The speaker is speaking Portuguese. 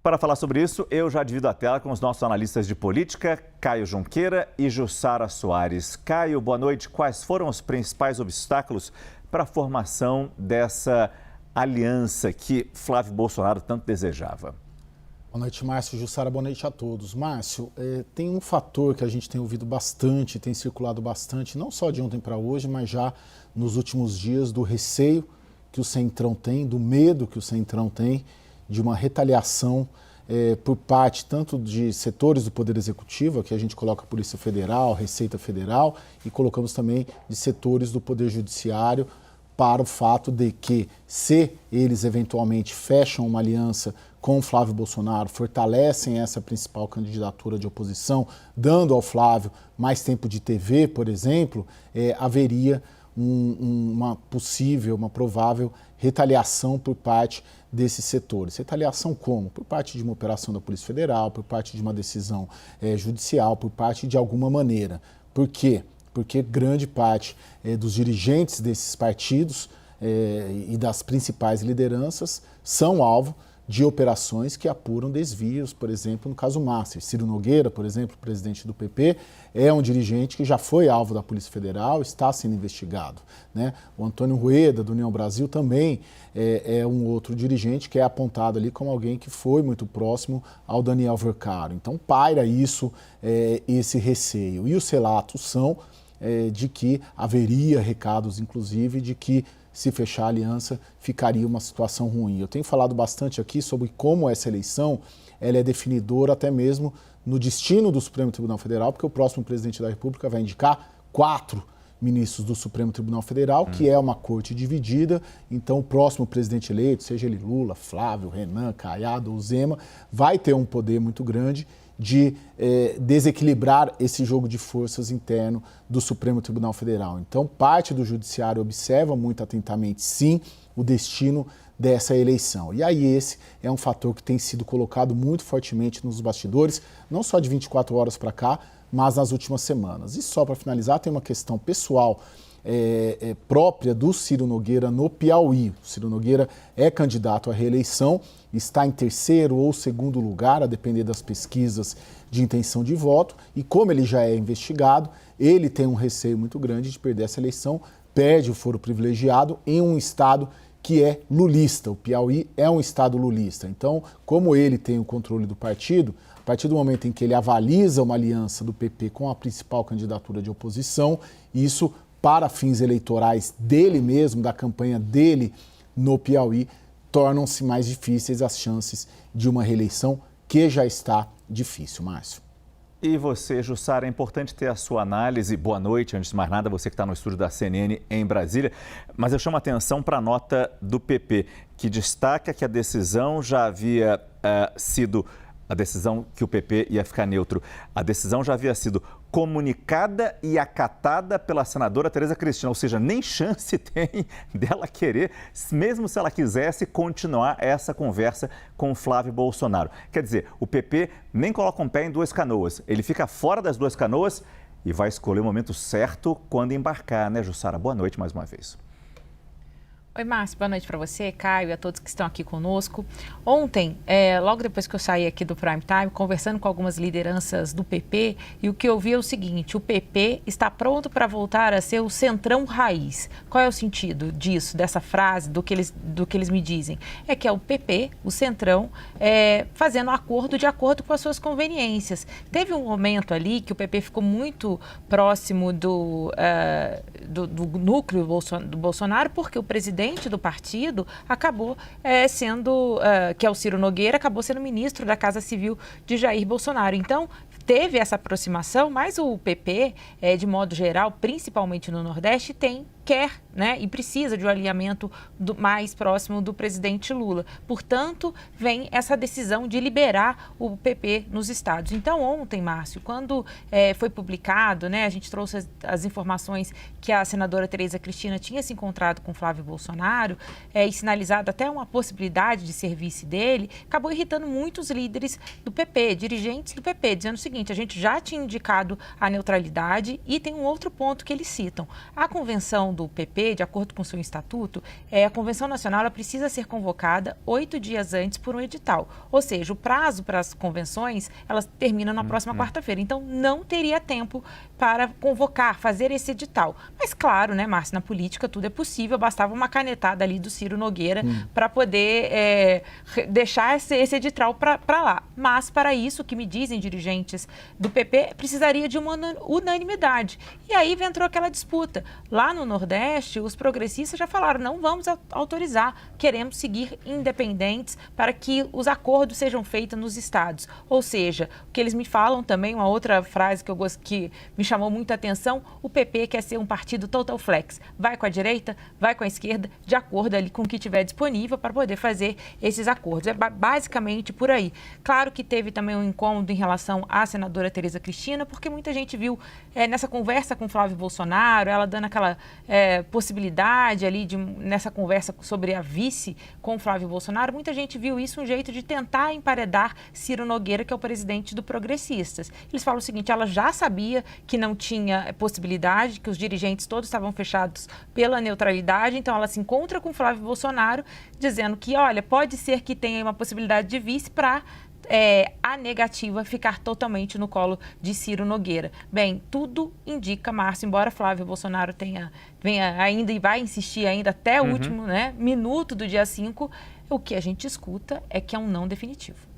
Para falar sobre isso, eu já divido a tela com os nossos analistas de política, Caio Junqueira e Jussara Soares. Caio, boa noite. Quais foram os principais obstáculos para a formação dessa aliança que Flávio Bolsonaro tanto desejava? Boa noite, Márcio. Jussara, boa noite a todos. Márcio, tem um fator que a gente tem ouvido bastante, tem circulado bastante, não só de ontem para hoje, mas já nos últimos dias, do receio que o Centrão tem, do medo que o Centrão tem de uma retaliação por parte tanto de setores do Poder Executivo, aqui a gente coloca a Polícia Federal, Receita Federal, e colocamos também de setores do Poder Judiciário, para o fato de que, se eles eventualmente fecham uma aliança com o Flávio Bolsonaro, fortalecem essa principal candidatura de oposição, dando ao Flávio mais tempo de TV, por exemplo, haveria uma provável retaliação por parte desses setores. Retaliação como? Por parte de uma operação da Polícia Federal, por parte de uma decisão judicial, por parte de alguma maneira. Por quê? Porque grande parte dos dirigentes desses partidos e das principais lideranças são alvo de operações que apuram desvios, por exemplo, no caso Master. Ciro Nogueira, por exemplo, presidente do PP, é um dirigente que já foi alvo da Polícia Federal, está sendo investigado, né? O Antônio Rueda, do União Brasil, também é um outro dirigente que é apontado ali como alguém que foi muito próximo ao Daniel Vercaro. Então, paira isso, esse receio. E os relatos são de que haveria recados, inclusive, de que se fechar a aliança ficaria uma situação ruim. Eu tenho falado bastante aqui sobre como essa eleição ela é definidora até mesmo no destino do Supremo Tribunal Federal, porque o próximo presidente da República vai indicar 4 ministros do Supremo Tribunal Federal, que é uma corte dividida. Então, o próximo presidente eleito, seja ele Lula, Flávio, Renan, Caiado ou Zema, vai ter um poder muito grande de desequilibrar esse jogo de forças interno do Supremo Tribunal Federal. Então, parte do Judiciário observa muito atentamente, sim, o destino dessa eleição. E aí esse é um fator que tem sido colocado muito fortemente nos bastidores, não só de 24 horas para cá, mas nas últimas semanas. E só para finalizar, tem uma questão pessoal própria do Ciro Nogueira no Piauí. O Ciro Nogueira é candidato à reeleição, está em terceiro ou segundo lugar, a depender das pesquisas de intenção de voto, e como ele já é investigado, ele tem um receio muito grande de perder essa eleição, perde o foro privilegiado em um estado que é lulista. O Piauí é um estado lulista. Então, como ele tem o controle do partido, a partir do momento em que ele avaliza uma aliança do PP com a principal candidatura de oposição, isso, para fins eleitorais dele mesmo, da campanha dele no Piauí, tornam-se mais difíceis as chances de uma reeleição que já está difícil, Márcio. E você, Jussara, é importante ter a sua análise. Boa noite, antes de mais nada, você que está no estúdio da CNN em Brasília. Mas eu chamo a atenção para a nota do PP, que destaca que a decisão já havia sido... A decisão que o PP ia ficar neutro. A decisão já havia sido comunicada e acatada pela senadora Tereza Cristina, ou seja, nem chance tem dela querer, mesmo se ela quisesse, continuar essa conversa com o Flávio Bolsonaro. Quer dizer, o PP nem coloca um pé em duas canoas, ele fica fora das duas canoas e vai escolher o momento certo quando embarcar, né, Jussara? Boa noite mais uma vez. Oi, Márcio, boa noite para você, Caio e a todos que estão aqui conosco. Ontem, logo depois que eu saí aqui do Prime Time, conversando com algumas lideranças do PP, e o que eu vi é o seguinte: o PP está pronto para voltar a ser o centrão raiz. Qual é o sentido disso, dessa frase, do que eles me dizem? É que é o PP, o centrão, fazendo acordo de acordo com as suas conveniências. Teve um momento ali que o PP ficou muito próximo do núcleo do Bolsonaro, porque o presidente do partido acabou que é o Ciro Nogueira, acabou sendo ministro da Casa Civil de Jair Bolsonaro. Então, teve essa aproximação, mas o PP, de modo geral, principalmente no Nordeste, quer, né, e precisa de um alinhamento mais próximo do presidente Lula. Portanto, vem essa decisão de liberar o PP nos estados. Então, ontem, Márcio, quando foi publicado, né, a gente trouxe as informações que a senadora Tereza Cristina tinha se encontrado com Flávio Bolsonaro e sinalizado até uma possibilidade de ser vice dele, acabou irritando muitos líderes do PP, dirigentes do PP, dizendo o seguinte: a gente já tinha indicado a neutralidade e tem um outro ponto que eles citam. A convenção do PP, de acordo com o seu estatuto, a Convenção Nacional ela precisa ser convocada 8 dias antes por um edital. Ou seja, o prazo para as convenções, elas terminam na próxima quarta-feira. Então, não teria tempo para convocar, fazer esse edital. Mas claro, né, Márcio, na política tudo é possível, bastava uma canetada ali do Ciro Nogueira para poder deixar esse edital para lá. Mas, para isso, o que me dizem dirigentes do PP, precisaria de uma unanimidade. E aí entrou aquela disputa. Lá no Nordeste, os progressistas já falaram, não vamos autorizar, queremos seguir independentes para que os acordos sejam feitos nos estados. Ou seja, o que eles me falam também, uma outra frase que me chamou muita atenção, o PP quer ser um partido total flex. Vai com a direita, vai com a esquerda, de acordo ali com o que tiver disponível para poder fazer esses acordos. É basicamente por aí. Claro que teve também um incômodo em relação à senadora Tereza Cristina, porque muita gente viu nessa conversa com Flávio Bolsonaro, ela dando aquela possibilidade ali, nessa conversa sobre a vice com Flávio Bolsonaro, muita gente viu isso um jeito de tentar emparedar Ciro Nogueira, que é o presidente do Progressistas. Eles falam o seguinte, ela já sabia que não tinha possibilidade, que os dirigentes todos estavam fechados pela neutralidade, então ela se encontra com Flávio Bolsonaro, dizendo que, olha, pode ser que tenha uma possibilidade de vice para a negativa ficar totalmente no colo de Ciro Nogueira. Bem, tudo indica, Márcio, embora Flávio Bolsonaro venha ainda e vai insistir ainda até o último minuto do dia 5, o que a gente escuta é que é um não definitivo.